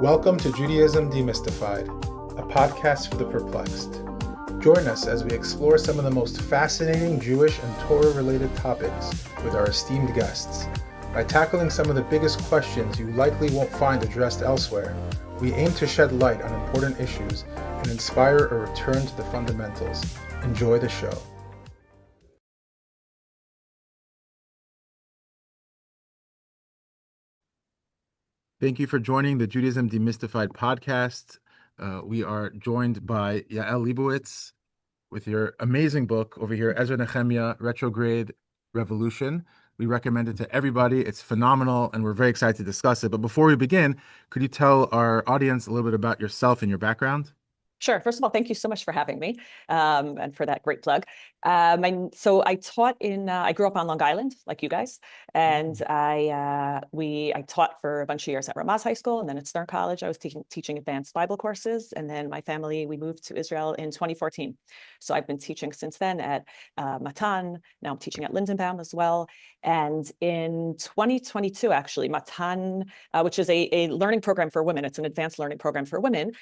Welcome to Judaism Demystified, a podcast for the perplexed. Join us as we explore some of the most fascinating Jewish and Torah-related topics with our esteemed guests. By tackling some of the biggest questions you likely won't find addressed elsewhere, we aim to shed light on important issues and inspire a return to the fundamentals. Enjoy the show. Thank you for joining the Judaism Demystified podcast. We are joined by Yael Leibowitz with your amazing book over here, Ezra-Nehemiah, Retrograde Revolution. We recommend it to everybody. It's phenomenal, and we're very excited to discuss it. But before we begin, could you tell our audience a little bit about yourself and your background? Sure. First of all, thank you so much for having me and for that great plug. So I taught I grew up on Long Island, like you guys, and I taught for a bunch of years at Ramaz High School, and then at Stern College. I was teaching advanced Bible courses, and then my family, we moved to Israel in 2014. So I've been teaching since then at Matan. Now I'm teaching at Lindenbaum as well. And in 2022, actually, Matan, which is a learning program for women, it's an advanced learning program for women,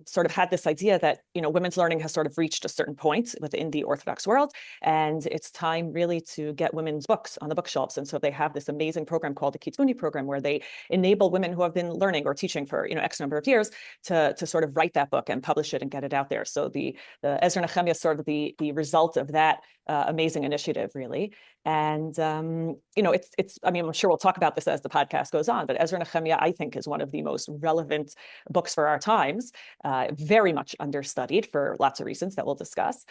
sort of had this idea that, women's learning has sort of reached a certain point within the Orthodox world, and it's time really to get women's books on the bookshelves. And so they have this amazing program called the Kitzbuni program, where they enable women who have been learning or teaching for, X number of years to sort of write that book and publish it and get it out there. So the Ezra-Nehemiah is sort of the result of that amazing initiative, really. And, I'm sure we'll talk about this as the podcast goes on, but Ezra-Nehemiah, I think, is one of the most relevant books for our times, very much understudied for lots of reasons that we'll discuss.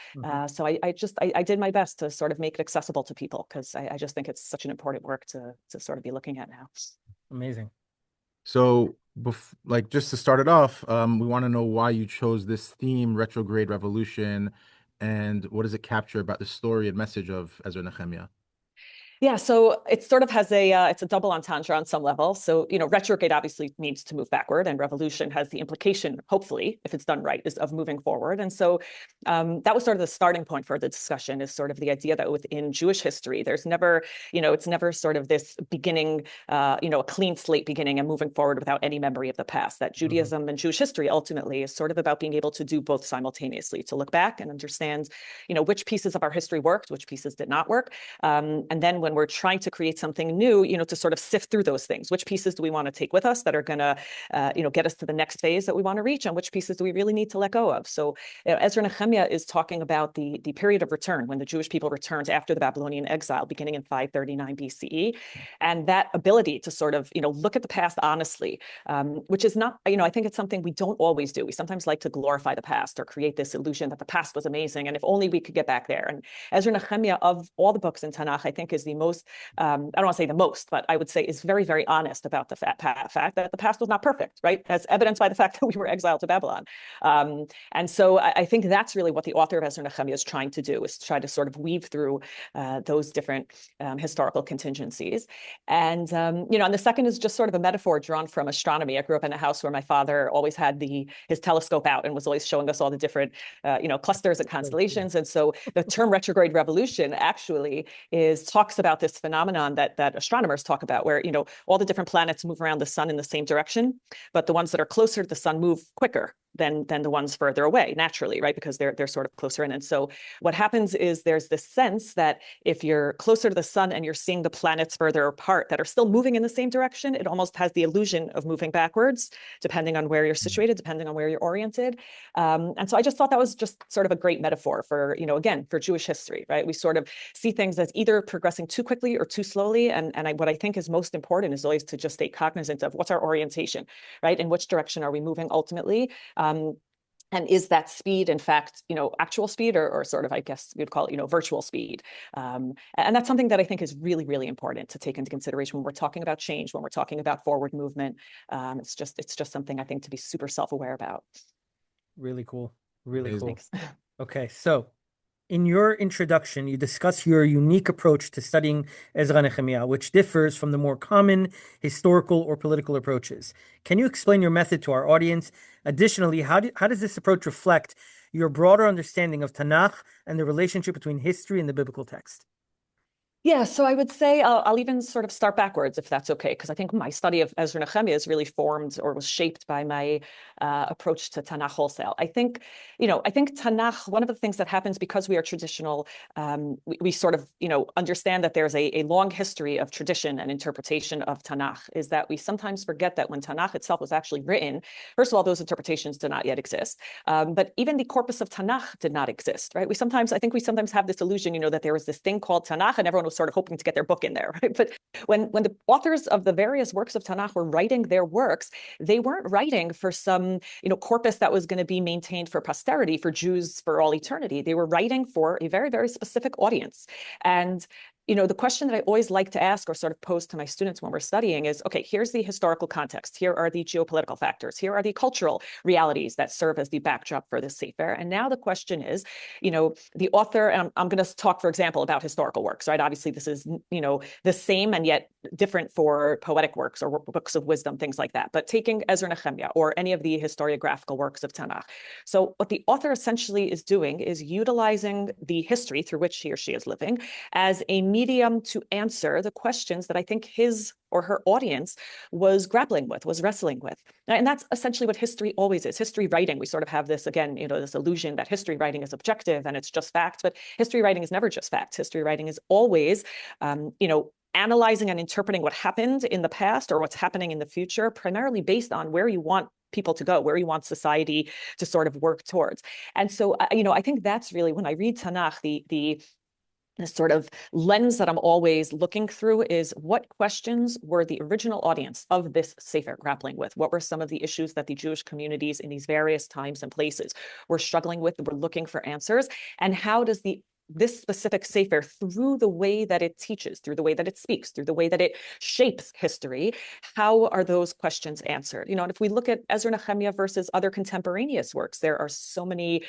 So I did my best to sort of make it accessible to people, because I just think it's such an important work to sort of be looking at now. Amazing. So, just to start it off, we want to know why you chose this theme, Retrograde Revolution, and what does it capture about the story and message of Ezra-Nehemiah? Yeah, so it sort of has it's a double entendre on some level. So, retrograde obviously means to move backward, and revolution has the implication, hopefully, if it's done right, is of moving forward. And so that was sort of the starting point for the discussion, is sort of the idea that within Jewish history, there's never, it's never sort of this beginning, a clean slate beginning and moving forward without any memory of the past. That Judaism and Jewish history ultimately is sort of about being able to do both simultaneously, to look back and understand, which pieces of our history worked, which pieces did not work. And then when we're trying to create something new, to sort of sift through those things. Which pieces do we want to take with us that are going to, get us to the next phase that we want to reach, and which pieces do we really need to let go of? So Ezra-Nehemiah is talking about the period of return, when the Jewish people returned after the Babylonian exile, beginning in 539 BCE, and that ability to sort of, look at the past honestly, which is not, I think it's something we don't always do. We sometimes like to glorify the past or create this illusion that the past was amazing, and if only we could get back there. And Ezra-Nehemiah, of all the books in Tanakh, I think is the most, I don't want to say the most, but I would say is very, very honest about the fact that the past was not perfect, right? As evidenced by the fact that we were exiled to Babylon. And so I think that's really what the author of Ezra-Nehemiah is trying to do, is try to sort of weave through those different historical contingencies. And, and the second is just sort of a metaphor drawn from astronomy. I grew up in a house where my father always had his telescope out and was always showing us all the different, clusters and constellations. And so the term retrograde revolution actually talks about this phenomenon that astronomers talk about, where, all the different planets move around the sun in the same direction, but the ones that are closer to the sun move quicker than the ones further away, naturally, right? Because they're sort of closer in. And so what happens is there's this sense that if you're closer to the sun and you're seeing the planets further apart that are still moving in the same direction, it almost has the illusion of moving backwards, depending on where you're situated, depending on where you're oriented. And so I just thought that was just sort of a great metaphor for, again, for Jewish history, right? We sort of see things as either progressing too quickly or too slowly. And what I think is most important is always to just stay cognizant of what's our orientation, right? In which direction are we moving ultimately? And is that speed, in fact, actual speed, or sort of, I guess you'd call it, virtual speed? And that's something that I think is really, really important to take into consideration when we're talking about change, when we're talking about forward movement. It's just something I think to be super self-aware about. Really cool. Really cool. Thanks. Okay, so in your introduction, you discuss your unique approach to studying Ezra-Nehemiah, which differs from the more common historical or political approaches. Can you explain your method to our audience? Additionally, how does this approach reflect your broader understanding of Tanakh and the relationship between history and the biblical text? Yeah, so I would say I'll even sort of start backwards, if that's okay, because I think my study of Ezra-Nehemiah is really formed or was shaped by my approach to Tanakh wholesale. I think Tanakh, one of the things that happens because we are traditional, we sort of, understand that there's a long history of tradition and interpretation of Tanakh, is that we sometimes forget that when Tanakh itself was actually written, first of all, those interpretations did not yet exist. But even the corpus of Tanakh did not exist, right? I think we sometimes have this illusion, that there was this thing called Tanakh and everyone was sort of hoping to get their book in there, right? But when the authors of the various works of Tanakh were writing their works, they weren't writing for some, corpus that was going to be maintained for posterity, for Jews for all eternity. They were writing for a very, very specific audience. And the question that I always like to ask or sort of pose to my students when we're studying is, okay, here's the historical context. Here are the geopolitical factors. Here are the cultural realities that serve as the backdrop for this sefer. And now the question is, the author, and I'm going to talk, for example, about historical works, right? Obviously, this is, the same and yet different for poetic works or books of wisdom, things like that. But taking Ezra-Nehemiah or any of the historiographical works of Tanakh. So what the author essentially is doing is utilizing the history through which he or she is living as a medium to answer the questions that I think his or her audience was grappling with, was wrestling with. And that's essentially what history always is. History writing, we sort of have this, again, this illusion that history writing is objective and it's just facts, but history writing is never just facts. History writing is always, analyzing and interpreting what happened in the past or what's happening in the future, primarily based on where you want people to go, where you want society to sort of work towards. And so, I think that's really, when I read Tanakh, the sort of lens that I'm always looking through is what questions were the original audience of this sefer grappling with? What were some of the issues that the Jewish communities in these various times and places were struggling with, were looking for answers? And how does this specific sefer, through the way that it teaches, through the way that it speaks, through the way that it shapes history, how are those questions answered? And if we look at Ezra-Nehemiah versus other contemporaneous works, there are so many,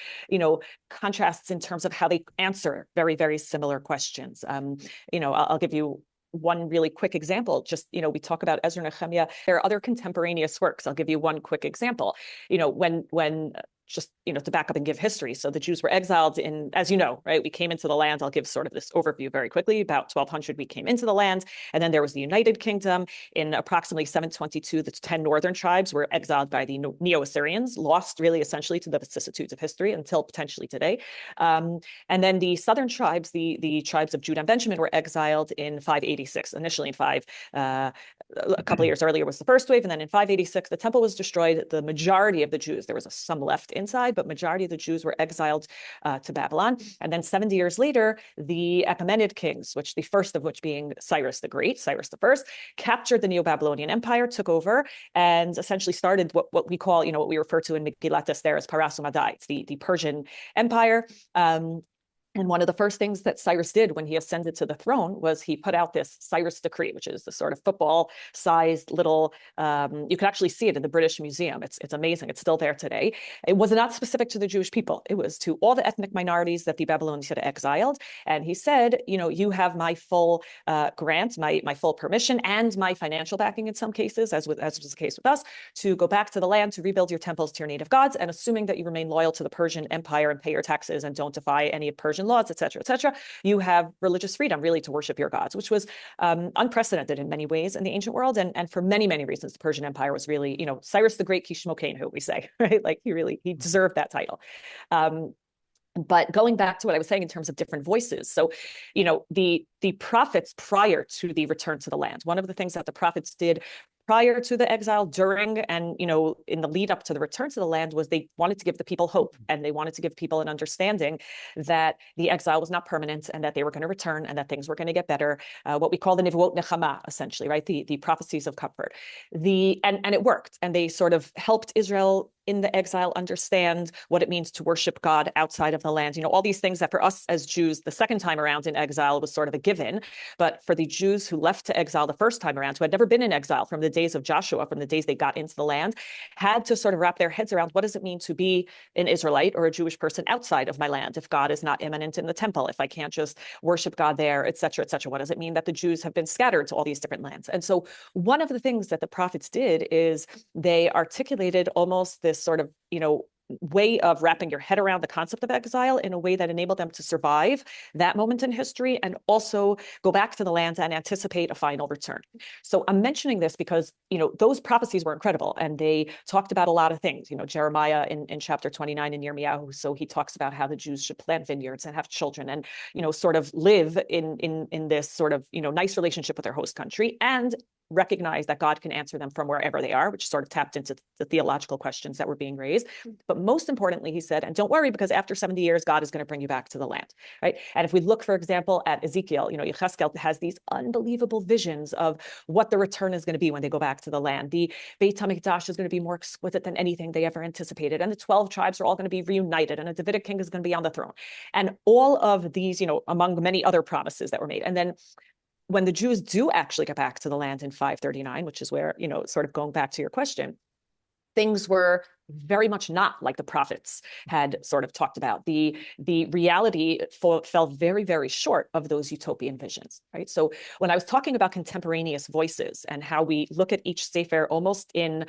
contrasts in terms of how they answer very, very similar questions. I'll give you one really quick example. Just, we talk about Ezra-Nehemiah. There are other contemporaneous works. I'll give you one quick example. When just, to back up and give history. So the Jews were exiled in, as you know, right? We came into the land. I'll give sort of this overview very quickly. About 1200, we came into the land. And then there was the United Kingdom. In approximately 722, the 10 northern tribes were exiled by the Neo-Assyrians, lost really essentially to the vicissitudes of history until potentially today. And then the southern tribes, the tribes of Judah and Benjamin, were exiled in 586. Initially in a couple of years earlier was the first wave. And then in 586, the temple was destroyed. The majority of the Jews, there was some left inside, but majority of the Jews were exiled to Babylon. And then 70 years later, the Achaemenid kings, the first of which being Cyrus the Great, Cyrus the First, captured the Neo-Babylonian Empire, took over, and essentially started what we call, what we refer to in Megillat Esther as Parasu Madai. It's the Persian Empire. And one of the first things that Cyrus did when he ascended to the throne was he put out this Cyrus Decree, which is the sort of football-sized little, you can actually see it in the British Museum. It's amazing. It's still there today. It was not specific to the Jewish people. It was to all the ethnic minorities that the Babylonians had exiled. And he said, you have my full grant, my full permission, and my financial backing in some cases, as was the case with us, to go back to the land, to rebuild your temples to your native gods, and assuming that you remain loyal to the Persian Empire and pay your taxes and don't defy any of Persian laws, et cetera, you have religious freedom really to worship your gods, which was unprecedented in many ways in the ancient world. And for many, many reasons, the Persian Empire was really, Cyrus the Great Kishmokain, who we say, right? Like he deserved that title. But going back to what I was saying in terms of different voices. So, the prophets prior to the return to the land, one of the things that the prophets did prior to the exile, during, and, in the lead up to the return to the land was they wanted to give the people hope, and they wanted to give people an understanding that the exile was not permanent and that they were going to return and that things were going to get better. What we call the Nevuot Nechama, essentially, right? The prophecies of comfort. And it worked, and they sort of helped Israel in the exile understand what it means to worship God outside of the land. All these things that for us as Jews, the second time around in exile was sort of a given. But for the Jews who left to exile the first time around, who had never been in exile from the days of Joshua, from the days they got into the land, had to sort of wrap their heads around what does it mean to be an Israelite or a Jewish person outside of my land if God is not immanent in the temple, if I can't just worship God there, et cetera, et cetera. What does it mean that the Jews have been scattered to all these different lands? And so one of the things that the prophets did is they articulated almost this sort of, way of wrapping your head around the concept of exile in a way that enabled them to survive that moment in history and also go back to the land and anticipate a final return. So I'm mentioning this because, those prophecies were incredible and they talked about a lot of things. Jeremiah in chapter 29 in Yirmiyahu, so he talks about how the Jews should plant vineyards and have children and, sort of live in this sort of, nice relationship with their host country and recognize that God can answer them from wherever they are, which sort of tapped into the theological questions that were being raised. But most importantly, he said, and don't worry, because after 70 years, God is going to bring you back to the land, right? And if we look, for example, at Ezekiel, Yechezkel has these unbelievable visions of what the return is going to be when they go back to the land. The Beit HaMikdash is going to be more exquisite than anything they ever anticipated. And the 12 tribes are all going to be reunited and a Davidic king is going to be on the throne. And all of these, among many other promises that were made. And then when the Jews do actually get back to the land in 539, which is where, sort of going back to your question, things were very much not like the prophets had sort of talked about. The reality fell very, very short of those utopian visions, right? So when I was talking about contemporaneous voices and how we look at each sefer almost in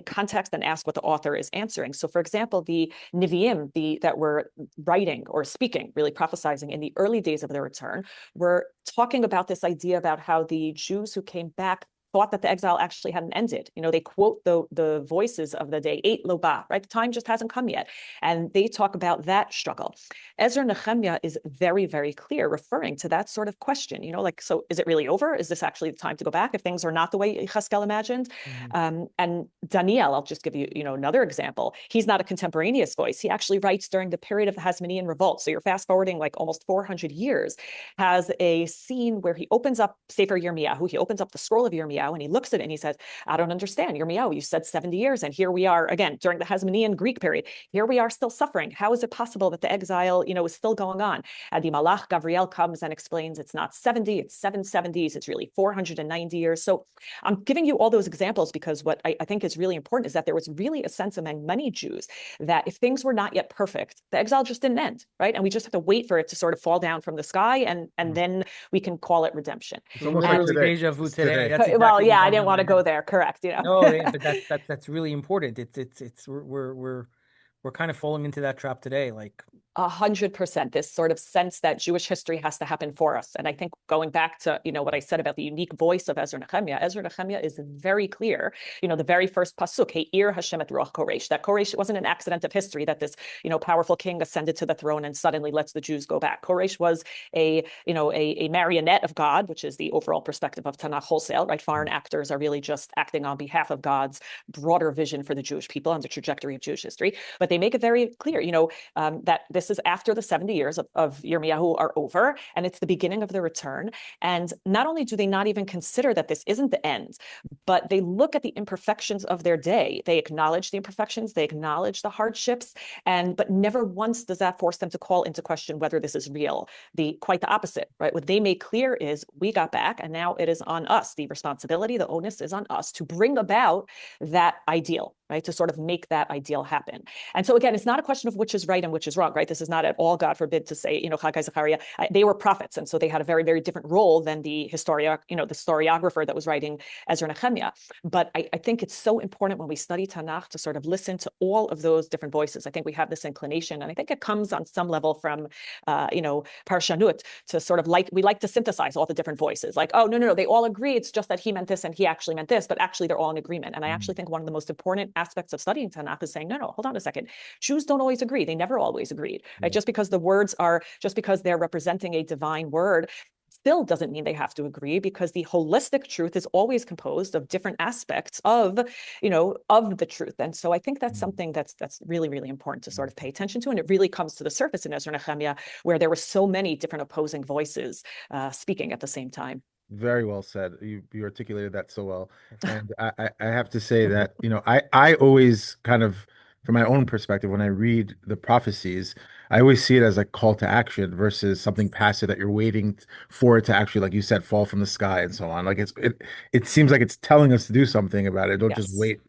context and ask what the author is answering. So for example, the Nevi'im, that were writing or speaking, really prophesizing in the early days of their return, were talking about this idea about how the Jews who came back thought that the exile actually hadn't ended. They quote the voices of the day, eight loba, right? The time just hasn't come yet. And they talk about that struggle. Ezra-Nehemiah is very, very clear, referring to that sort of question, so is it really over? Is this actually the time to go back if things are not the way Yechezkel imagined? And Daniel, I'll just give you, another example. He's not a contemporaneous voice. He actually writes during the period of the Hasmonean revolt. So you're fast forwarding like almost 400 years, has a scene where he opens up Sefer Yirmiyahu. He opens up the scroll of Yirmiyahu and he looks at it and he says, I don't understand. Yirmiyahu, you said 70 years. And here we are again, during the Hasmonean Greek period. Here we are still suffering. How is it possible that the exile, is still going on? And the Malach Gabriel comes and explains it's not 70, it's 770s. It's really 490 years. So I'm giving you all those examples because what I think is really important is that there was really a sense among many Jews that if things were not yet perfect, the exile just didn't end, right? And we just have to wait for it to sort of fall down from the sky and then we can call it redemption. It's almost like deja vu today. That's well, yeah, I didn't want to go there. Correct. No, yeah, but that's really important. We're kind of falling into that trap today. Like 100%, this sort of sense that Jewish history has to happen for us. And I think going back to, what I said about the unique voice of Ezra-Nehemiah is very clear. The very first pasuk, He'ir Hashem et Ruach Koresh, that Koresh wasn't an accident of history that this, powerful king ascended to the throne and suddenly lets the Jews go back. Koresh was a marionette of God, which is the overall perspective of Tanakh wholesale, right? Foreign actors are really just acting on behalf of God's broader vision for the Jewish people and the trajectory of Jewish history. But they make it very clear, that this is after the 70 years of Yirmiyahu are over, and it's the beginning of the return. And not only do they not even consider that this isn't the end, but they look at the imperfections of their day. They acknowledge the imperfections, they acknowledge the hardships, but never once does that force them to call into question whether this is real. Quite the opposite, right? What they make clear is we got back, and now it is on us. The responsibility, the onus is on us to bring about that ideal, right? To sort of make that ideal happen. And so again, it's not a question of which is right and which is wrong, right? This is not at all, God forbid, to say, Chagai Zechariah, they were prophets. And so they had a very, very different role than the historiographer that was writing Ezra-Nehemiah. But I think it's so important when we study Tanakh to sort of listen to all of those different voices. I think we have this inclination, and I think it comes on some level from, Parshanut, to sort of we like to synthesize all the different voices. Like, oh, no, they all agree. It's just that he meant this and he actually meant this, but actually they're all in agreement. And I actually think one of the most important aspects of studying Tanakh is saying, no, hold on a second. Jews don't always agree. They never always agreed, right? Just because they're representing a divine word still doesn't mean they have to agree, because the holistic truth is always composed of different aspects of the truth. And so I think that's something that's really, really important to sort of pay attention to. And it really comes to the surface in Ezra-Nehemiah, where there were so many different opposing voices speaking at the same time. Very well said. You articulated that so well. And I have to say that, I always kind of, from my own perspective, when I read the prophecies, I always see it as a call to action versus something passive that you're waiting for it to actually, like you said, fall from the sky and so on. Like it seems like it's telling us to do something about it. Don't just wait.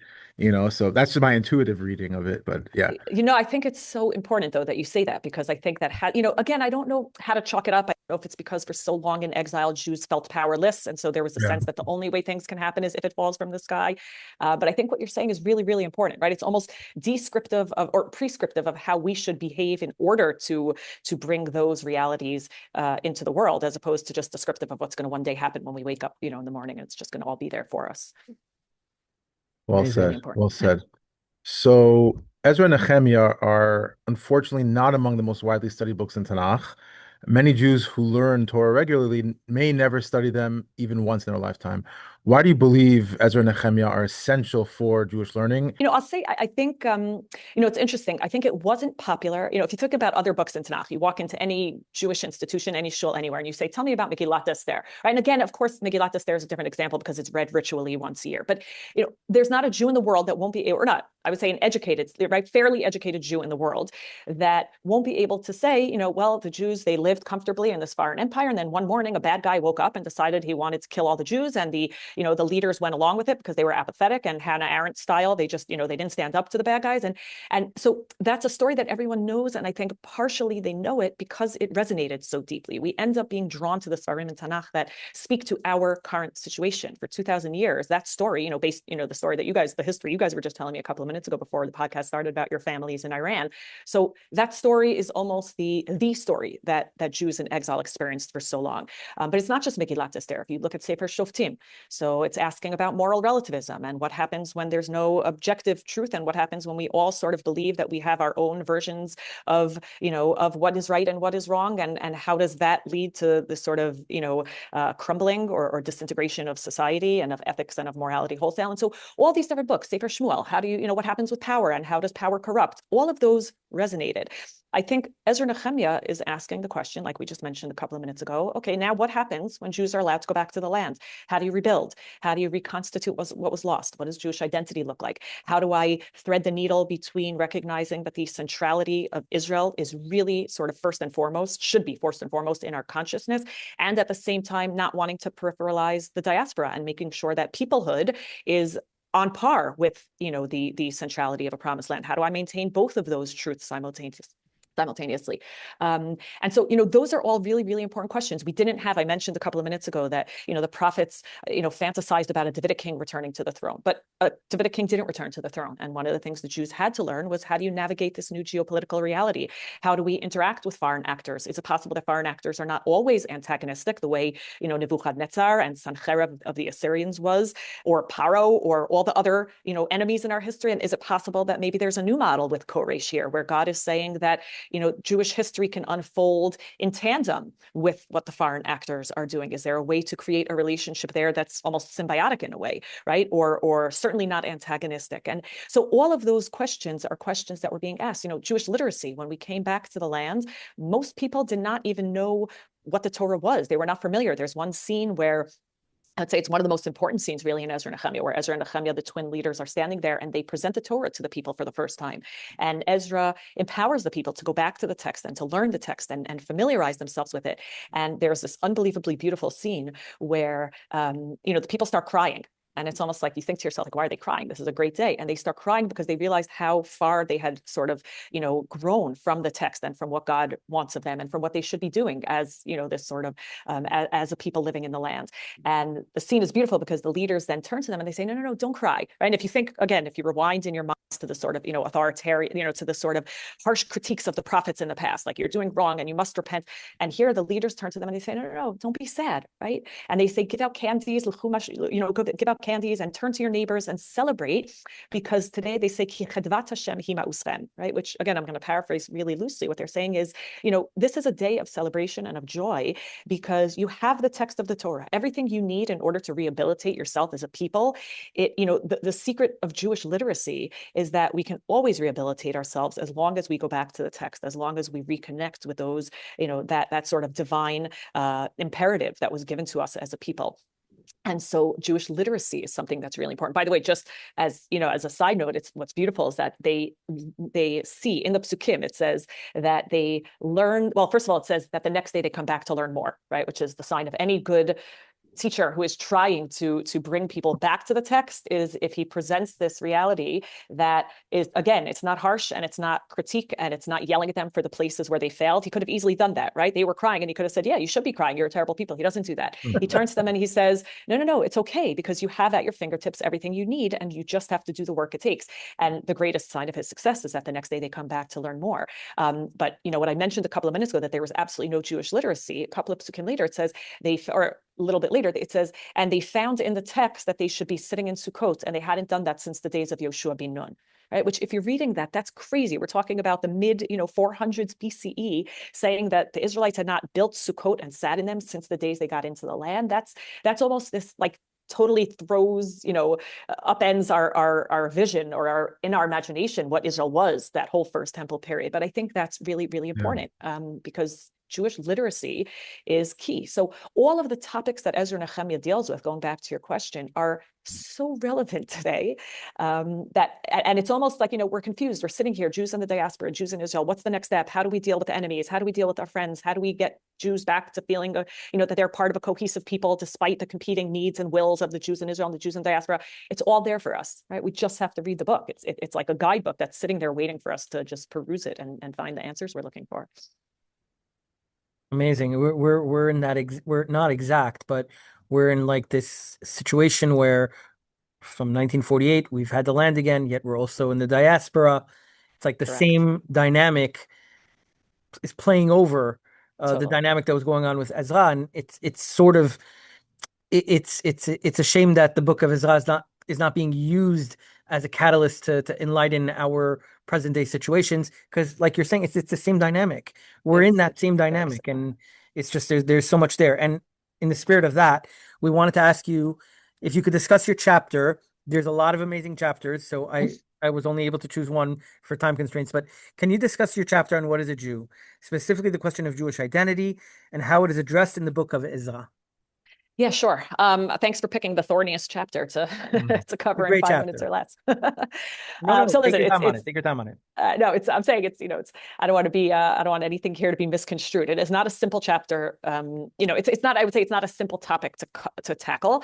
So that's my intuitive reading of it. But yeah. I think it's so important, though, that you say that, because I think that, again, I don't know how to chalk it up. know if it's because for so long in exile, Jews felt powerless. And so there was a sense that the only way things can happen is if it falls from the sky. But I think what you're saying is really, really important, right? It's almost descriptive of, or prescriptive of how we should behave in order to bring those realities into the world, as opposed to just descriptive of what's going to one day happen when we wake up, in the morning, and it's just going to all be there for us. Well Amazing. said. Well said. So Ezra and Nehemiah are unfortunately not among the most widely studied books in Tanakh. Many Jews who learn Torah regularly may never study them even once in their lifetime. Why do you believe Ezra and Nehemiah are essential for Jewish learning? I'll say, I think, it's interesting. I think it wasn't popular. If you think about other books in Tanakh, you walk into any Jewish institution, any shul, anywhere, and you say, tell me about Megillat Esther, right? And again, of course, Megillat Esther is a different example because it's read ritually once a year. But, there's not a Jew in the world that won't be, or not, I would say an educated, right, fairly educated Jew in the world that won't be able to say, well, the Jews, they lived comfortably in this foreign empire. And then one morning, a bad guy woke up and decided he wanted to kill all the Jews. And the leaders went along with it because they were apathetic, and Hannah Arendt style, they just, they didn't stand up to the bad guys. And so that's a story that everyone knows. And I think partially they know it because it resonated so deeply. We end up being drawn to the Svarim in Tanakh that speak to our current situation. For 2,000 years, that story, based, the story that the history you guys were just telling me a couple of minutes ago before the podcast started about your families in Iran. So that story is almost the story that Jews in exile experienced for so long. But it's not just Megillat Esther. If you look at Sefer Shoftim, so it's asking about moral relativism and what happens when there's no objective truth, and what happens when we all sort of believe that we have our own versions of what is right and what is wrong, and how does that lead to this sort of crumbling or disintegration of society and of ethics and of morality wholesale. And so all these different books, Sefer Shmuel, how do what happens with power and how does power corrupt? All of those resonated. I think Ezra-Nehemiah is asking the question, like we just mentioned a couple of minutes ago, okay, now what happens when Jews are allowed to go back to the land? How do you rebuild? How do you reconstitute what was lost? What does Jewish identity look like? How do I thread the needle between recognizing that the centrality of Israel is really sort of should be first and foremost in our consciousness, and at the same time not wanting to peripheralize the diaspora and making sure that peoplehood is on par with, the centrality of a promised land? How do I maintain both of those truths simultaneously? And so, those are all really, really important questions. I mentioned a couple of minutes ago that, the prophets, fantasized about a Davidic king returning to the throne, but a Davidic king didn't return to the throne. And one of the things the Jews had to learn was, how do you navigate this new geopolitical reality? How do we interact with foreign actors? Is it possible that foreign actors are not always antagonistic the way, Nebuchadnezzar and Sancherib of the Assyrians was, or Paro, or all the other, enemies in our history? And is it possible that maybe there's a new model with Koresh here, where God is saying that, Jewish history can unfold in tandem with what the foreign actors are doing? Is there a way to create a relationship there that's almost symbiotic in a way, right? Or certainly not antagonistic? And so all of those questions are questions that were being asked. Jewish literacy, when we came back to the land, most people did not even know what the Torah was. They were not familiar. There's one scene where I'd say it's one of the most important scenes really in Ezra-Nehemiah, where Ezra and Nehemiah, the twin leaders, are standing there and they present the Torah to the people for the first time. And Ezra empowers the people to go back to the text and to learn the text and familiarize themselves with it. And there's this unbelievably beautiful scene where, the people start crying. And it's almost like you think to yourself, like, why are they crying? This is a great day. And they start crying because they realized how far they had sort of, grown from the text and from what God wants of them and from what they should be doing as, this sort of, as a people living in the land. And the scene is beautiful because the leaders then turn to them and they say, no, don't cry. Right? And if you think, again, if you rewind in your minds to the sort of, authoritarian, to the sort of harsh critiques of the prophets in the past, like you're doing wrong and you must repent. And here the leaders turn to them and they say, no, don't be sad, right? And they say, give out candies, give out candies and turn to your neighbors and celebrate, because today they say, right? Which again, I'm going to paraphrase really loosely. What they're saying is, this is a day of celebration and of joy because you have the text of the Torah, everything you need in order to rehabilitate yourself as a people. The secret of Jewish literacy is that we can always rehabilitate ourselves as long as we go back to the text, as long as we reconnect with those, that sort of divine imperative that was given to us as a people. And so Jewish literacy is something that's really important. By the way, just as as a side note, it's what's beautiful is that they see in the Psukim, it says that they learn. Well, first of all, it says that the next day they come back to learn more, right? Which is the sign of any good teacher who is trying to bring people back to the text is if he presents this reality that is, again, it's not harsh and it's not critique and it's not yelling at them for the places where they failed. He could have easily done that, right? They were crying and he could have said, yeah, you should be crying. You're terrible people. He doesn't do that. He turns to them and he says, no, it's okay because you have at your fingertips everything you need and you just have to do the work it takes. And the greatest sign of his success is that the next day they come back to learn more. But what I mentioned a couple of minutes ago, that there was absolutely no Jewish literacy, a couple of psukim later, it says or a little bit later, it says, and they found in the text that they should be sitting in Sukkot, and they hadn't done that since the days of Yoshua ben Nun, right? Which, if you're reading that, that's crazy. We're talking about the mid, 400s BCE, saying that the Israelites had not built Sukkot and sat in them since the days they got into the land. That's almost this like totally throws, upends our vision or in our imagination what Israel was that whole first temple period. But I think that's really, really important because Jewish literacy is key. So all of the topics that Ezra-Nehemiah deals with, going back to your question, are so relevant today and it's almost like, we're confused. We're sitting here, Jews in the diaspora, Jews in Israel. What's the next step? How do we deal with the enemies? How do we deal with our friends? How do we get Jews back to feeling, that they're part of a cohesive people despite the competing needs and wills of the Jews in Israel and the Jews in diaspora? It's all there for us, right? We just have to read the book. It's like a guidebook that's sitting there waiting for us to just peruse it and find the answers we're looking for. Amazing. We're in that we're not exact, but we're in like this situation where from 1948 we've had the land again, yet we're also in the diaspora. It's like the Correct. same dynamic is playing over the Totally. dynamic that was going on with Ezra, and it's sort of it's a shame that the book of Ezra is not being used as a catalyst to enlighten our present day situations, because like you're saying, it's the same dynamic. We're in that same dynamic, and it's just there's so much there. And in the spirit of that, we wanted to ask you if you could discuss your chapter. There's a lot of amazing chapters, so I was only able to choose one for time constraints, but can you discuss your chapter on what is a Jew, specifically the question of Jewish identity and how it is addressed in the book of Ezra? Yeah, sure. Thanks for picking the thorniest chapter to cover in 5 minutes or less. So take your time on it. Take your time on it. No, I'm saying I don't want anything here to be misconstrued. It is not a simple chapter. It's not. I would say it's not a simple topic to tackle.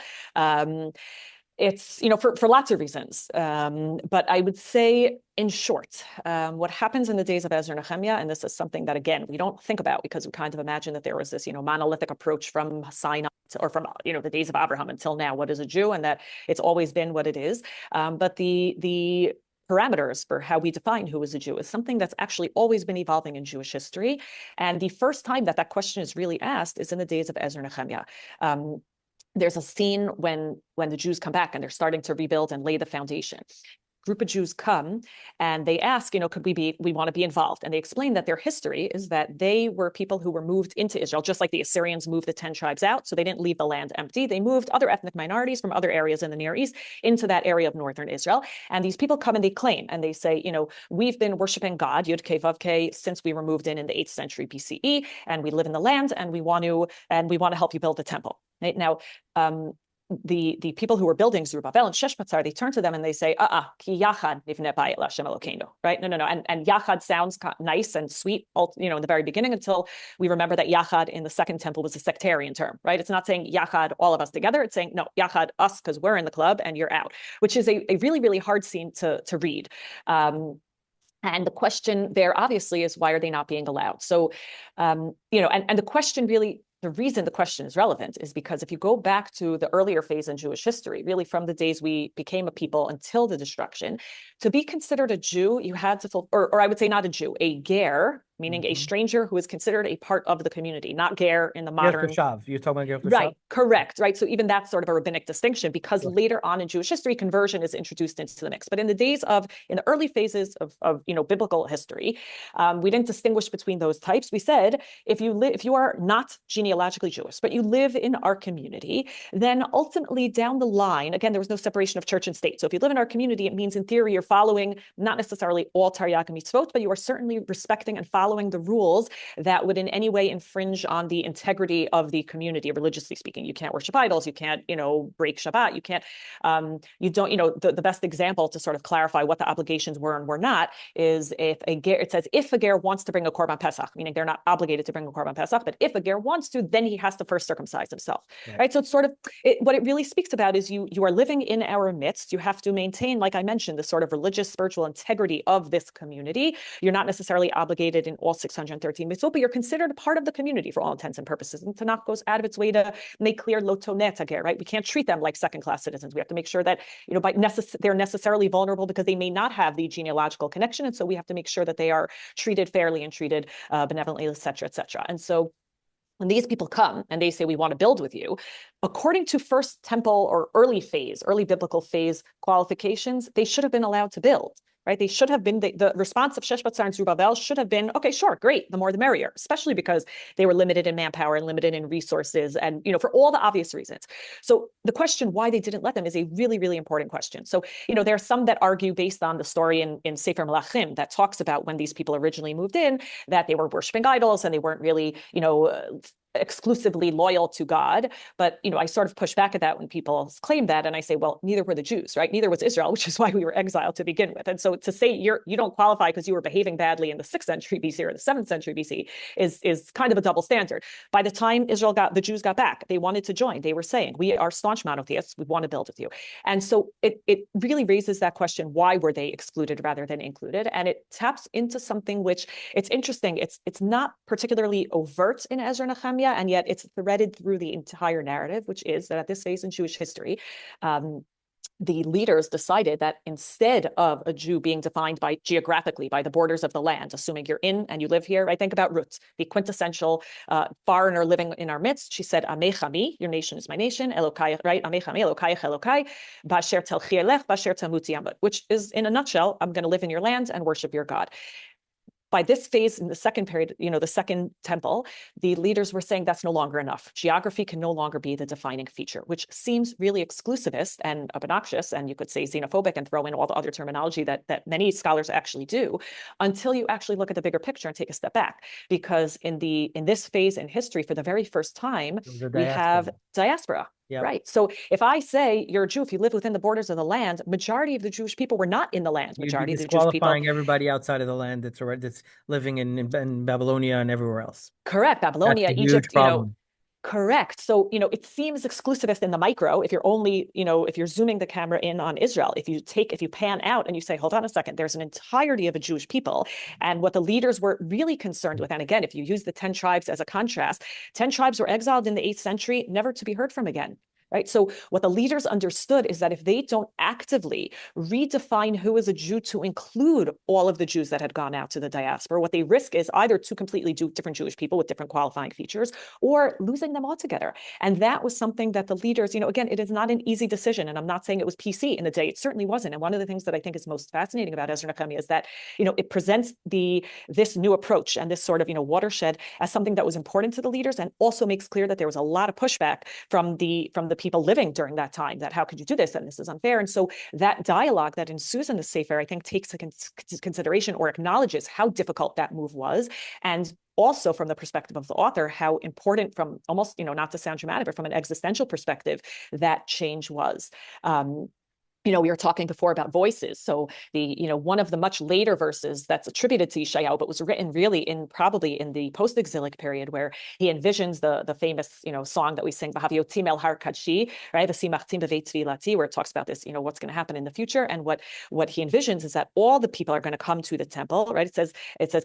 It's, for lots of reasons. But I would say, in short, what happens in the days of Ezra-Nehemiah, and this is something that, again, we don't think about because we kind of imagine that there was this, monolithic approach from Sinai or from, the days of Abraham until now, what is a Jew, and that it's always been what it is. But the parameters for how we define who is a Jew is something that's actually always been evolving in Jewish history. And the first time that question is really asked is in the days of Ezra-Nehemiah. There's a scene when the Jews come back and they're starting to rebuild and lay the foundation. Group of Jews come and they ask, could we want to be involved? And they explain that their history is that they were people who were moved into Israel, just like the Assyrians moved the 10 tribes out. So they didn't leave the land empty. They moved other ethnic minorities from other areas in the Near East into that area of northern Israel. And these people come and they claim and they say, we've been worshiping God, Yud Kei Vav Kei, since we were moved in the 8th century BCE, and we live in the land, and we want to help you build the temple. Right? Now, the people who were building Zerubbabel and Sheshbatzar, they turn to them and they say, ki yachad nivneh bayit LaHashem Elokeinu, right? No. And yachad sounds nice and sweet, in the very beginning, until we remember that yachad in the second temple was a sectarian term, right? It's not saying yachad, all of us together. It's saying, no, yachad, us, because we're in the club and you're out, which is a really, really hard scene to read. And the question there obviously is, why are they not being allowed? So, and the question really, the reason the question is relevant is because if you go back to the earlier phase in Jewish history, really from the days we became a people until the destruction, to be considered a Jew, you had to, or I would say not a Jew, a ger, meaning a stranger who is considered a part of the community, not ger in the modern. You're talking about ger Toshav? Right, correct, right? So even that's sort of a rabbinic distinction, because later on in Jewish history, conversion is introduced into the mix. But in the early phases of biblical history, we didn't distinguish between those types. We said, if you are not genealogically Jewish, but you live in our community, then ultimately down the line, again, there was no separation of church and state. So if you live in our community, it means in theory you're following not necessarily all Taryag mitzvot, but you are certainly respecting and following following the rules that would in any way infringe on the integrity of the community, religiously speaking. You can't worship idols, you can't, break Shabbat, you can't, you don't, the best example to sort of clarify what the obligations were and were not is it says if a ger wants to bring a korban pesach, meaning they're not obligated to bring a korban pesach, but if a ger wants to, then he has to first circumcise himself, right? So it's sort of, what it really speaks about is you are living in our midst. You have to maintain, like I mentioned, the sort of religious, spiritual integrity of this community. You're not necessarily obligated in all 613 mitzvot, but you're considered a part of the community for all intents and purposes. And Tanakh goes out of its way to make clear lo tonet hager, right? We can't treat them like second-class citizens. We have to make sure that, they're necessarily vulnerable because they may not have the genealogical connection. And so we have to make sure that they are treated fairly and treated benevolently, et cetera, et cetera. And so when these people come and they say, we want to build with you, according to first temple or early biblical phase qualifications, they should have been allowed to build. Right? They should have been, the response of Sheshbatzar and Zerubbabel should have been, okay, sure, great, the more the merrier, especially because they were limited in manpower and limited in resources and, for all the obvious reasons. So the question why they didn't let them is a really, really important question. So, there are some that argue based on the story in Sefer Melachim that talks about when these people originally moved in, that they were worshiping idols and they weren't really, exclusively loyal to God. But, I sort of push back at that when people claim that. And I say, well, neither were the Jews, right? Neither was Israel, which is why we were exiled to begin with. And so to say you don't qualify because you were behaving badly in the 6th century BC or the 7th century BC is kind of a double standard. By the time the Jews got back, they wanted to join. They were saying, we are staunch monotheists. We want to build with you. And so it really raises that question, why were they excluded rather than included? And it taps into something which it's interesting. It's not particularly overt in Ezra-Nehemiah, and yet it's threaded through the entire narrative, which is that at this phase in Jewish history, the leaders decided that instead of a Jew being defined geographically by the borders of the land, assuming you're in and you live here, right? Think about Ruth, the quintessential foreigner living in our midst. She said, Amech Ami, your nation is my nation, Elokai, right? Amech Ami, Elokayach Elokai, Basher Telchi Elech, Basher Tamuti Amud, which is in a nutshell, I'm going to live in your land and worship your God. By this phase in the second period, the second temple, the leaders were saying that's no longer enough. Geography can no longer be the defining feature, which seems really exclusivist and obnoxious, and you could say xenophobic and throw in all the other terminology that many scholars actually do, until you actually look at the bigger picture and take a step back. Because in this phase in history, for the very first time, we have diaspora. Yep. Right. So if I say you're a Jew, if you live within the borders of the land, majority of the Jewish people were not in the land. Majority of the Jewish people, everybody outside of the land that's living in Babylonia and everywhere else. Correct. Babylonia, Egypt, correct. So, it seems exclusivist in the micro. If you're only, if you're zooming the camera in on Israel, if you pan out and you say, hold on a second, there's an entirety of a Jewish people. And what the leaders were really concerned with, and again, if you use the 10 tribes as a contrast, 10 tribes were exiled in the 8th century, never to be heard from again. Right. So what the leaders understood is that if they don't actively redefine who is a Jew to include all of the Jews that had gone out to the diaspora, what they risk is either two completely different Jewish people with different qualifying features or losing them altogether. And that was something that the leaders, again, it is not an easy decision. And I'm not saying it was PC in the day. It certainly wasn't. And one of the things that I think is most fascinating about Ezra-Nehemiah is that, it presents this new approach and this sort of, watershed as something that was important to the leaders, and also makes clear that there was a lot of pushback from the people living during that time, that how could you do this, and this is unfair. And so that dialogue that ensues in the Sefer, I think, takes into consideration or acknowledges how difficult that move was, and also from the perspective of the author, how important, from almost, not to sound dramatic, but from an existential perspective, that change was. We were talking before about voices. So one of the much later verses that's attributed to Yeshayahu, but was written really probably in the post-exilic period, where he envisions the famous, song that we sing, V'haviotim el har kadshi, right? V'simachtim b'veit tefilati, where it talks about this, what's going to happen in the future. And what he envisions is that all the people are going to come to the temple, right? It says,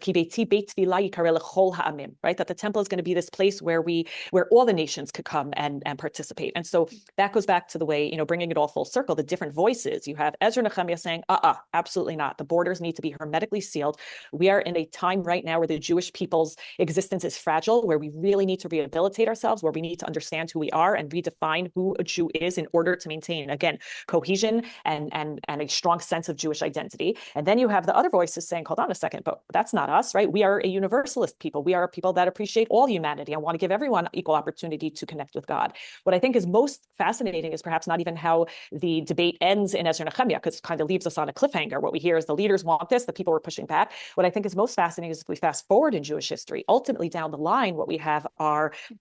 Ki beiti beit tefila yikareh lechol ha'amim, right? That the temple is going to be this place where all the nations could come and participate. And so that goes back to the way, bringing it all full circle, the different voices. You have Ezra-Nehemiah saying, absolutely not. The borders need to be hermetically sealed. We are in a time right now where the Jewish people's existence is fragile, where we really need to rehabilitate ourselves, where we need to understand who we are and redefine who a Jew is in order to maintain, again, cohesion and a strong sense of Jewish identity. And then you have the other voices saying, hold on a second, but that's not us, right? We are a universalist people. We are a people that appreciate all humanity and want to give everyone equal opportunity to connect with God. What I think is most fascinating is perhaps not even how the debate ends ends in Ezra-Nehemiah because it kind of leaves us on a cliffhanger. What we hear is the leaders want this, the people were pushing back. What I think is most fascinating is if we fast forward in Jewish history, ultimately down the line, what we have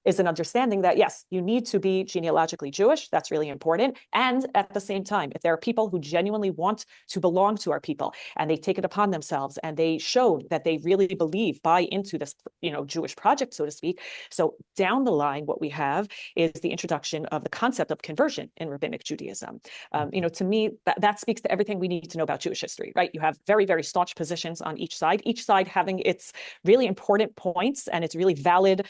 is an understanding that, yes, you need to be genealogically Jewish. That's really important. And at the same time, if there are people who genuinely want to belong to our people and they take it upon themselves and they show that they really buy into this, Jewish project, so to speak. So down the line, what we have is the introduction of the concept of conversion in rabbinic Judaism. To me, that speaks to everything we need to know about Jewish history, right? You have very, very staunch positions on each side having its really important points and its really valid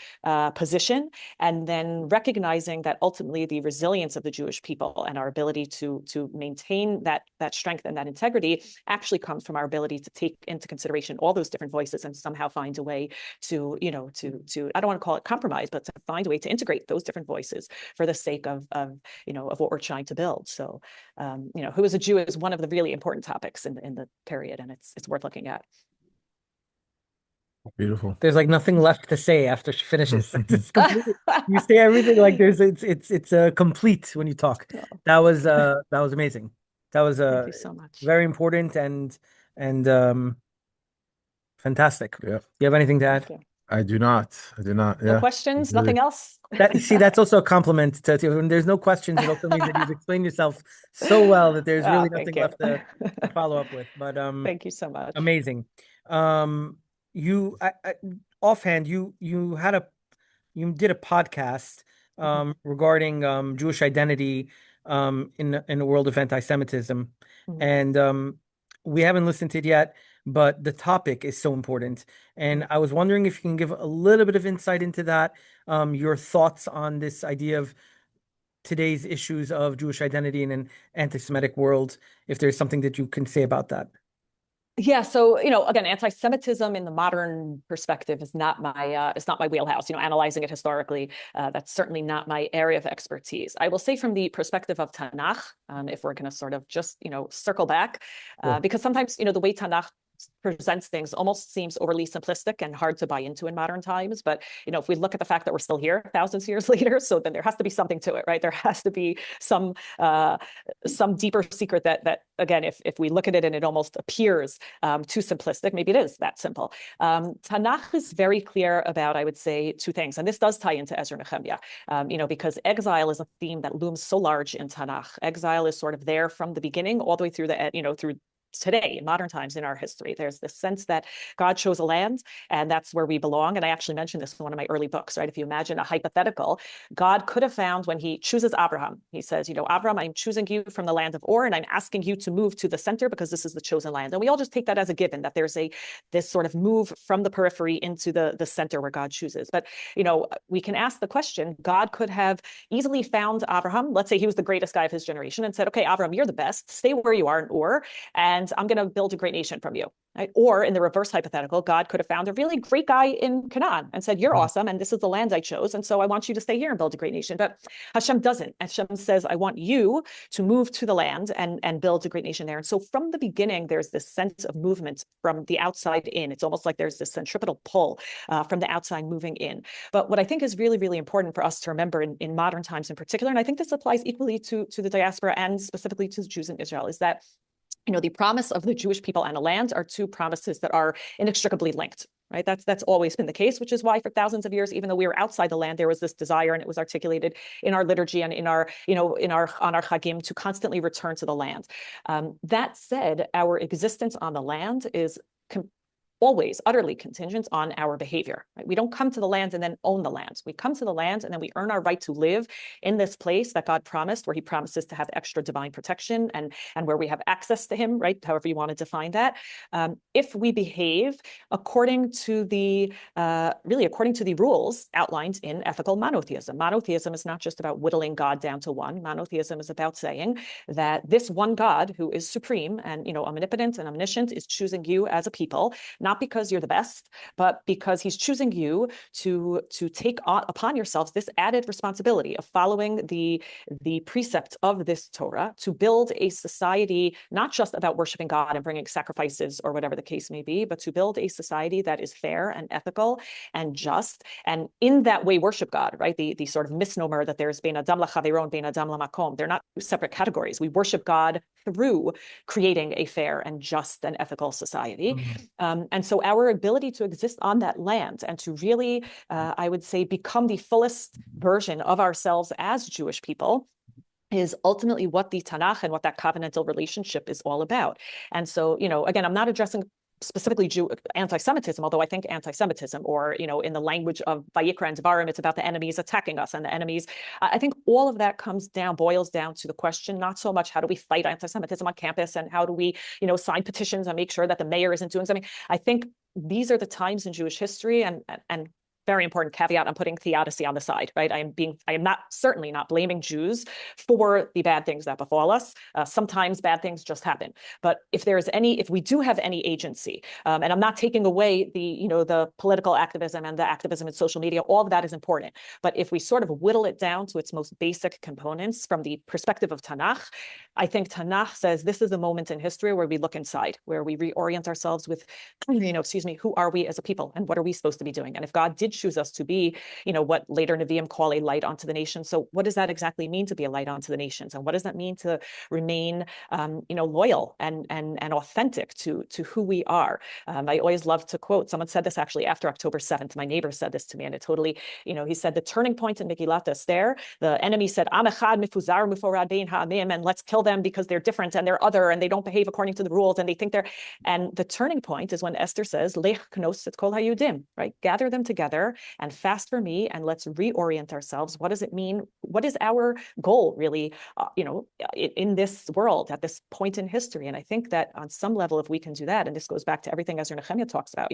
position, and then recognizing that ultimately the resilience of the Jewish people and our ability to maintain that strength and that integrity actually comes from our ability to take into consideration all those different voices and somehow find a way to I don't want to call it compromise, but to find a way to integrate those different voices for the sake of what we're trying to build. So, who is a Jew is one of the really important topics in the period, and it's worth looking at. Beautiful. There's like nothing left to say after she finishes. It's complete. You say everything like it's complete when you talk. That was amazing. That was Thank you so much. very important and fantastic. Yeah. Do you have anything to add? I do not. No Yeah. questions, nothing else. That's also a compliment to when there's no questions. It also means that you've explained yourself so well that there's really nothing left to follow up with. But thank you so much. Amazing. Offhand, you did a podcast regarding Jewish identity in the world of anti-Semitism, and we haven't listened to it yet, but the topic is so important, and I was wondering if you can give a little bit of insight into that, your thoughts on this idea of today's issues of Jewish identity in an anti-Semitic world, if there's something that you can say about that. Yeah, so again, anti-Semitism in the modern perspective is not my wheelhouse. Analyzing it historically, that's certainly not my area of expertise. I will say from the perspective of Tanakh, if we're going to sort of just circle back, because sometimes the way Tanakh presents things almost seems overly simplistic and hard to buy into in modern times. But if we look at the fact that we're still here thousands of years later, so then there has to be something to it, right? There has to be some deeper secret that again, if we look at it and it almost appears too simplistic, maybe it is that simple. Tanakh is very clear about, I would say, two things, and this does tie into Ezra-Nehemiah, because exile is a theme that looms so large in Tanakh. Exile is sort of there from the beginning all the way through through today, in modern times in our history. There's this sense that God chose a land and that's where we belong. And I actually mentioned this in one of my early books, right? If you imagine a hypothetical, God could have found when he chooses Abraham, he says, Abraham, I'm choosing you from the land of Ur and I'm asking you to move to the center because this is the chosen land. And we all just take that as a given, that there's this sort of move from the periphery into the center where God chooses. But, we can ask the question, God could have easily found Abraham. Let's say he was the greatest guy of his generation and said, okay, Abraham, you're the best. Stay where you are in Ur, and I'm going to build a great nation from you. Right? Or in the reverse hypothetical, God could have found a really great guy in Canaan and said, you're awesome, and this is the land I chose, and so I want you to stay here and build a great nation. But Hashem doesn't. Hashem says, I want you to move to the land and build a great nation there. And so from the beginning, there's this sense of movement from the outside in. It's almost like there's this centripetal pull from the outside moving in. But what I think is really, really important for us to remember in modern times in particular, and I think this applies equally to the diaspora and specifically to the Jews in Israel, is that the promise of the Jewish people and the land are two promises that are inextricably linked, right? That's always been the case, which is why for thousands of years, even though we were outside the land, there was this desire, and it was articulated in our liturgy and on our chagim to constantly return to the land. That said, our existence on the land is always utterly contingent on our behavior. Right? We don't come to the land and then own the land. We come to the land and then we earn our right to live in this place that God promised, where he promises to have extra divine protection and where we have access to him, right? However you want to define that. If we behave according to the rules outlined in ethical monotheism. Monotheism is not just about whittling God down to one. Monotheism is about saying that this one God who is supreme and omnipotent and omniscient is choosing you as a people, not because you're the best, but because he's choosing you to take upon yourselves this added responsibility of following the precepts of this Torah, to build a society not just about worshiping God and bringing sacrifices or whatever the case may be, but to build a society that is fair and ethical and just, and in that way worship God, right? The sort of misnomer that there's bein adam lachaveron, bein adam lamakom. They're not separate categories. We worship God through creating a fair and just and ethical society. Mm-hmm. And so our ability to exist on that land and to really, I would say, become the fullest version of ourselves as Jewish people is ultimately what the Tanakh and what that covenantal relationship is all about. And so, again, I'm not addressing specifically anti-Semitism, although I think anti-Semitism, or, in the language of Vayikra and Devarim, it's about the enemies attacking us and the enemies. I think all of that boils down to the question, not so much how do we fight anti-Semitism on campus and how do we, sign petitions and make sure that the mayor isn't doing something. I think these are the times in Jewish history, and very important caveat, I'm putting theodicy on the side, right? I am certainly not blaming Jews for the bad things that befall us. Sometimes bad things just happen. But if we do have any agency, and I'm not taking away the political activism and the activism in social media, all of that is important. But if we sort of whittle it down to its most basic components from the perspective of Tanakh, I think Tanakh says this is a moment in history where we look inside, where we reorient ourselves with, who are we as a people and what are we supposed to be doing? And if God did choose us to be, what later Nevi'im call a light unto the nations. So what does that exactly mean to be a light unto the nations? And what does that mean to remain, loyal and authentic to who we are? I always love to quote, someone said this actually after October 7th, my neighbor said this to me, and it totally, he said the turning point in Megillat Esther, the enemy said, Am echad mifuzar muforad bein ha'amim, and let's kill them because they're different and they're other and they don't behave according to the rules and they think and the turning point is when Esther says, Lech knos et kol hayudim, right? Gather them together and fast for me, and let's reorient ourselves. What does it mean? What is our goal really, in this world at this point in history? And I think that on some level, if we can do that, and this goes back to everything Ezra-Nehemiah talks about,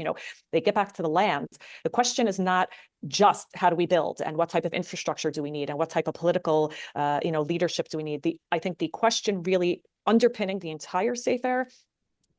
they get back to the land. The question is not just how do we build and what type of infrastructure do we need and what type of political, leadership do we need? I think the question really underpinning the entire Sefer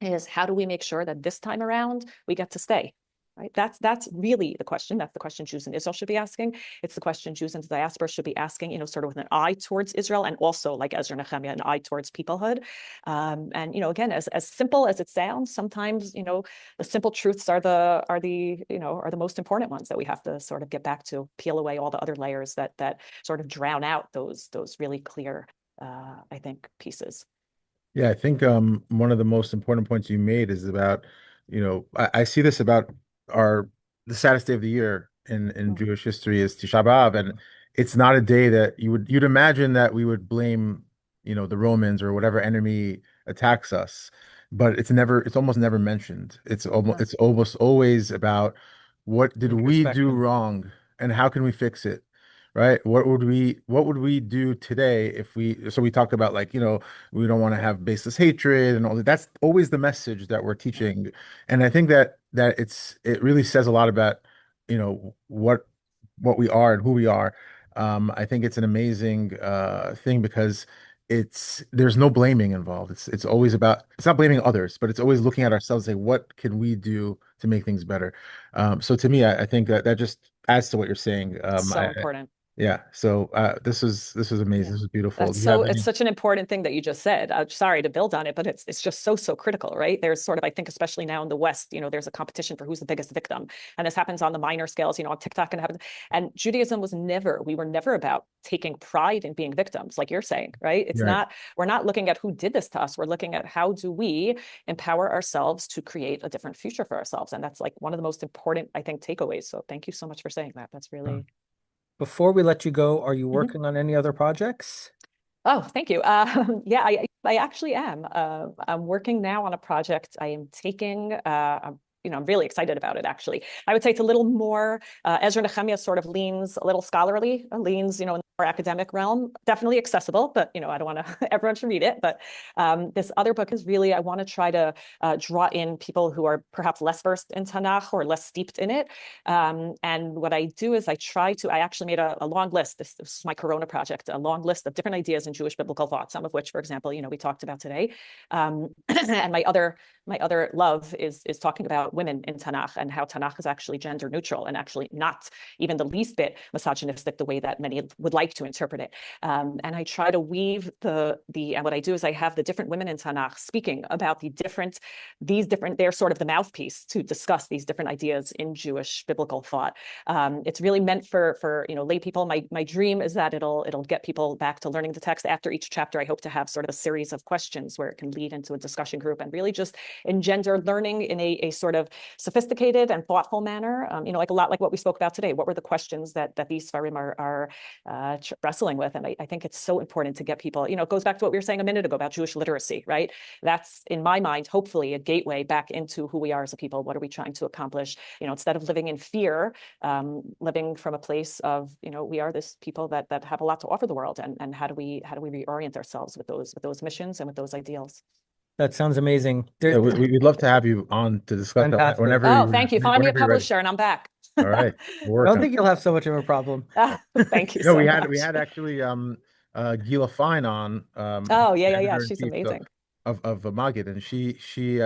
is how do we make sure that this time around we get to stay? Right? That's really the question. That's the question Jews in Israel should be asking. It's the question Jews in the diaspora should be asking, sort of with an eye towards Israel and also like Ezra-Nehemiah, an eye towards peoplehood. And again, as simple as it sounds, sometimes the simple truths are the most important ones that we have to sort of get back to, peel away all the other layers that sort of drown out those really clear, I think, pieces. Yeah, I think one of the most important points you made is about, I see this about the saddest day of the year in Jewish history is Tisha B'Av, and it's not a day that you'd imagine that we would blame, the Romans or whatever enemy attacks us, but it's almost never mentioned. It's almost always about what did we do wrong and how can we fix it? Right? What would we do today if we talked about we don't want to have baseless hatred and all that. That's always the message that we're teaching. And I think that it really says a lot about, what we are and who we are. I think it's an amazing thing because there's no blaming involved. It's always about, it's not blaming others, but it's always looking at ourselves and say, what can we do to make things better? So to me, I think that just adds to what you're saying. So important. Yeah. So this is amazing. Yeah. This is beautiful. It's such an important thing that you just said. Sorry to build on it, but it's just so critical, right? There's sort of, I think, especially now in the West, there's a competition for who's the biggest victim. And this happens on the minor scales, on TikTok and Judaism we were never about taking pride in being victims, like you're saying, right? We're not looking at who did this to us. We're looking at how do we empower ourselves to create a different future for ourselves. And that's like one of the most important, I think, takeaways. So thank you so much for saying that. That's really... Before we let you go, are you working on any other projects? Oh, thank you. Yeah, I actually am. I'm working now on a project. I am taking, I'm really excited about it, actually. I would say it's a little more, Ezra-Nehemiah sort of leans a little scholarly, leans, in the more academic realm, definitely accessible, but, I don't want to, everyone should read it. But this other book is really, I want to try to draw in people who are perhaps less versed in Tanakh or less steeped in it. And what I do is I actually made a long list. This is my Corona project, a long list of different ideas in Jewish biblical thought, some of which, for example, we talked about today. And my other love is talking about women in Tanakh and how Tanakh is actually gender neutral and actually not even the least bit misogynistic the way that many would like to interpret it. And I try to weave and what I do is I have the different women in Tanakh speaking about they're sort of the mouthpiece to discuss these different ideas in Jewish biblical thought. It's really meant for lay people. My dream is that it'll get people back to learning the text. After each chapter, I hope to have sort of a series of questions where it can lead into a discussion group and really just engender learning in a sort of sophisticated and thoughtful manner. Like a lot like what we spoke about today. What were the questions that these Sfarim are wrestling with? And I think it's so important to get people, it goes back to what we were saying a minute ago about Jewish literacy, right? That's, in my mind, hopefully a gateway back into who we are as a people. What are we trying to accomplish? Instead of living in fear, living from a place of, we are this people that have a lot to offer the world, and how do we reorient ourselves with those missions and with those ideals? That sounds amazing. Yeah, we'd love to have you on to discuss that Fantastic. whenever. Oh, thank you. Find me a whenever you're ready. publisher and I'm back. All right, we'll I work don't on think you'll have so much of a problem. Thank you No, so we much. had actually Gila Fine on. Oh, yeah. editor-in-chief She's amazing. Of Magid, and she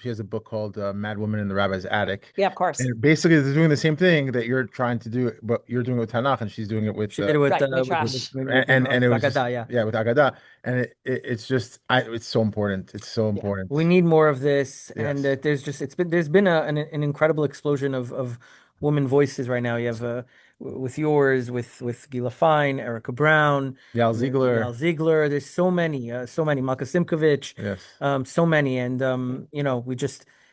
has a book called Mad Woman in the Rabbi's Attic. Yeah, of course. And basically, they're doing the same thing that you're trying to do, but you're doing it with Tanakh, and she's doing it with She did it with, Right, with Midrash. and it was just, Agadah, with Agadah, and it's just it's so important. It's so important. We need more of this, Yes. and there's been an incredible explosion of women voices right now. You have with yours, with Gila Fine, Erica Brown, Yael Ziegler. There's so many, Malka Simkovich, Yes. so many, and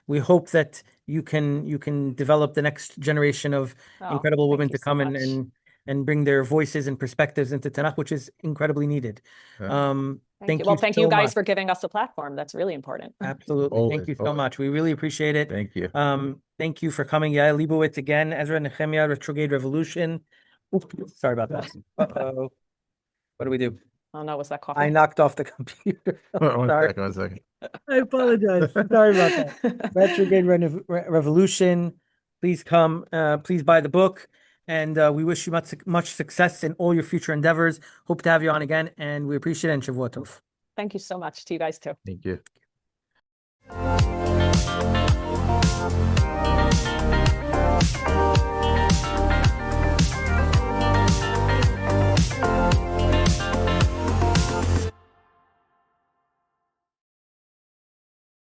we hope that you can develop the next generation of incredible women to come and bring their voices and perspectives into Tanakh, which is incredibly needed. Thank you. Well, thank you guys for giving us a platform. That's really important. Absolutely. Always, Thank you so much. We really appreciate it. Thank you. Thank you for coming. Yael Leibowitz again, Ezra-Nehemiah, Retrograde Revolution. Oops, sorry about that. Uh-oh. What do we do? Oh no, was that coffee? I knocked off the computer. One Sorry. second. I apologize. Sorry about that. Retrograde Revolution. Please come. Please buy the book. And we wish you much success in all your future endeavors. Hope to have you on again. And we appreciate it. And Shavuot Tov. Thank you so much to you guys too. Thank you.